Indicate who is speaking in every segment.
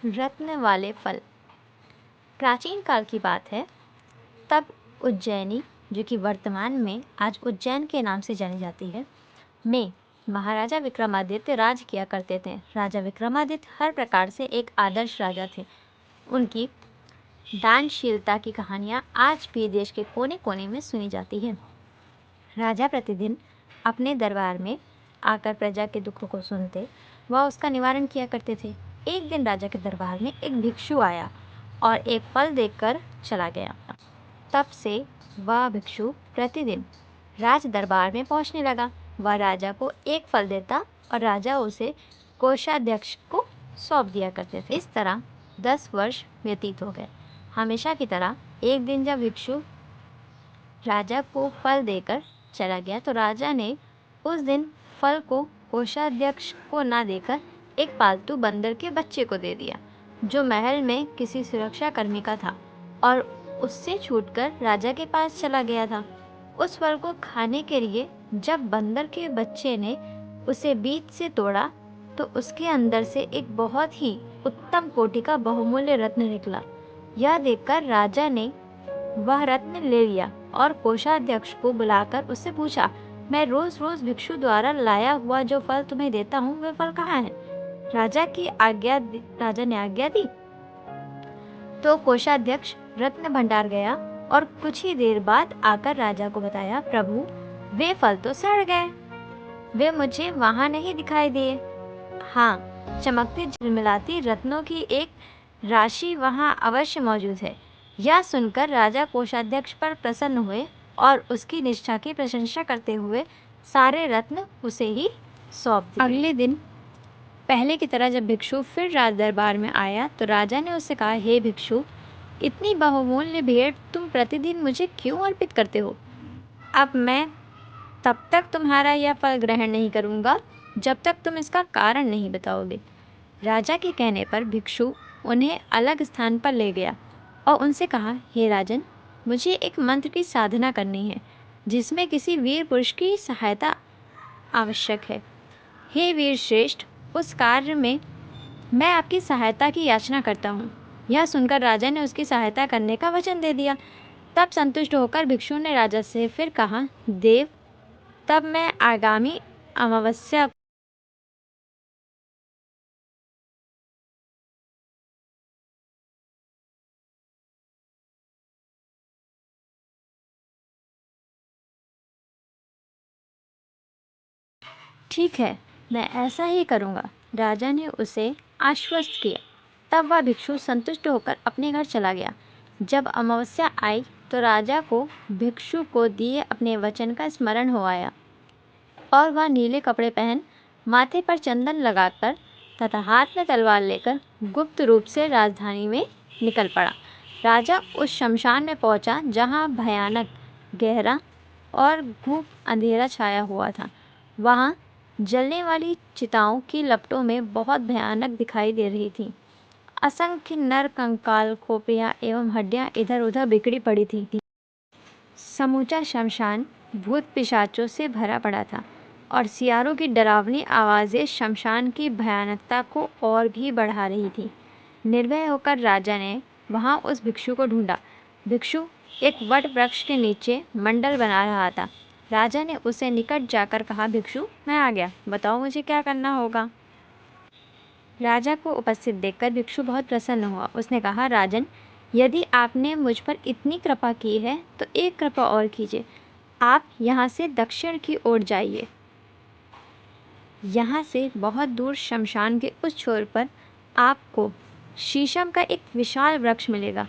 Speaker 1: रत्न वाले फल। प्राचीन काल की बात है। तब उज्जैनी, जो कि वर्तमान में आज उज्जैन के नाम से जानी जाती है, में महाराजा विक्रमादित्य राज किया करते थे। राजा विक्रमादित्य हर प्रकार से एक आदर्श राजा थे। उनकी दानशीलता की कहानियाँ आज भी देश के कोने कोने में सुनी जाती हैं। राजा प्रतिदिन अपने दरबार में आकर प्रजा के दुखों को सुनते व उसका निवारण किया करते थे। एक दिन राजा के दरबार में एक भिक्षु आया और एक फल देकर चला गया। तब से वह भिक्षु प्रतिदिन राज दरबार में पहुंचने लगा। वह राजा को एक फल देता और राजा उसे कोषाध्यक्ष को सौंप दिया करते थे। इस तरह 10 वर्ष व्यतीत हो गए। हमेशा की तरह एक दिन जब भिक्षु राजा को फल देकर चला गया तो राजा ने उस दिन फल को कोषाध्यक्ष को ना देकर एक पालतू बंदर के बच्चे को दे दिया, जो महल में किसी सुरक्षा कर्मी का था और उससे छूटकर राजा के पास चला गया था। उस फल को खाने के लिए जब बंदर के बच्चे ने उसे बीच से तोड़ा तो उसके अंदर से एक बहुत ही उत्तम कोटि का बहुमूल्य रत्न निकला। यह देखकर राजा ने वह रत्न ले लिया और कोषाध्यक्ष को बुलाकर उससे पूछा, मैं रोज रोज भिक्षु द्वारा लाया हुआ जो फल तुम्हें देता हूँ वह फल कहाँ है? राजा ने आज्ञा दी तो कोषाध्यक्ष रत्न भंडार गया और कुछ ही देर बाद आकर राजा को बताया, प्रभु वे फल तो सड़ गए, वे मुझे वहाँ नहीं दिखाई दिए। हाँ, चमकती झिलमिलाती रत्नों की एक राशि वहाँ अवश्य मौजूद है। यह सुनकर राजा कोषाध्यक्ष पर प्रसन्न हुए और उसकी निष्ठा की प्रशंसा करते हुए सारे रत्न उसे ही सौंप दिए। अगले दिन पहले की तरह जब भिक्षु फिर राज दरबार में आया तो राजा ने उससे कहा, हे भिक्षु, इतनी बहुमूल्य भेंट तुम प्रतिदिन मुझे क्यों अर्पित करते हो? अब मैं तब तक तुम्हारा यह फल ग्रहण नहीं करूँगा जब तक तुम इसका कारण नहीं बताओगे। राजा के कहने पर भिक्षु उन्हें अलग स्थान पर ले गया और उनसे कहा, हे राजन, मुझे एक मंत्र की साधना करनी है जिसमें किसी वीर पुरुष की सहायता आवश्यक है। हे वीर श्रेष्ठ, उस कार्य में मैं आपकी सहायता की याचना करता हूँ। यह सुनकर राजा ने उसकी सहायता करने का वचन दे दिया। तब संतुष्ट होकर भिक्षु ने राजा से फिर कहा, देव, तब मैं आगामी अमावस्या ठीक है, मैं ऐसा ही करूँगा। राजा ने उसे आश्वस्त किया। तब वह भिक्षु संतुष्ट होकर अपने घर चला गया। जब अमावस्या आई तो राजा को भिक्षु को दिए अपने वचन का स्मरण हो आया और वह नीले कपड़े पहन, माथे पर चंदन लगाकर तथा हाथ में तलवार लेकर गुप्त रूप से राजधानी में निकल पड़ा। राजा उस शमशान में पहुंचा जहां भयानक गहरा और घूप अंधेरा छाया हुआ था। वहां जलने वाली चिताओं की लपटों में बहुत भयानक दिखाई दे रही थी। असंख्य नर कंकाल, खोपड़ियाँ एवं हड्डियाँ इधर उधर बिखरी पड़ी थी। समूचा शमशान भूत पिशाचों से भरा पड़ा था और सियारों की डरावनी आवाज़ें शमशान की भयानकता को और भी बढ़ा रही थी। निर्भय होकर राजा ने वहाँ उस भिक्षु को ढूंढा। भिक्षु एक वट वृक्ष के नीचे मंडल बना रहा था। राजा ने उसे निकट जाकर कहा, भिक्षु, मैं आ गया, बताओ मुझे क्या करना होगा? राजा को उपस्थित देखकर भिक्षु बहुत प्रसन्न हुआ। उसने कहा, राजन, यदि आपने मुझ पर इतनी कृपा की है तो एक कृपा और कीजिए। आप यहाँ से दक्षिण की ओर जाइए। यहाँ से बहुत दूर शमशान के उस छोर पर आपको शीशम का एक विशाल वृक्ष मिलेगा।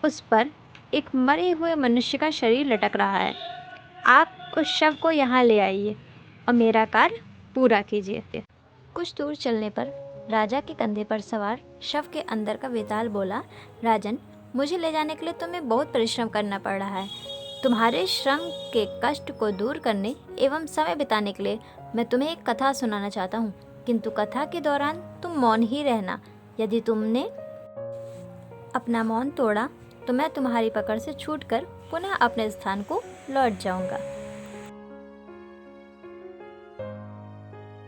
Speaker 1: उस पर एक मरे हुए मनुष्य का शरीर लटक रहा है। आप उस शव को यहाँ ले आइए और मेरा कार्य पूरा कीजिए। कुछ दूर चलने पर राजा के कंधे पर सवार शव के अंदर का वेताल बोला, राजन, मुझे ले जाने के लिए तुम्हें बहुत परिश्रम करना पड़ रहा है। तुम्हारे श्रम के कष्ट को दूर करने एवं समय बिताने के लिए मैं तुम्हें एक कथा सुनाना चाहता हूँ, किंतु कथा के दौरान तुम मौन ही रहना। यदि तुमने अपना मौन तोड़ा तो मैं तुम्हारी पकड़ से छूटकर पुनः अपने स्थान को लौट जाऊंगा।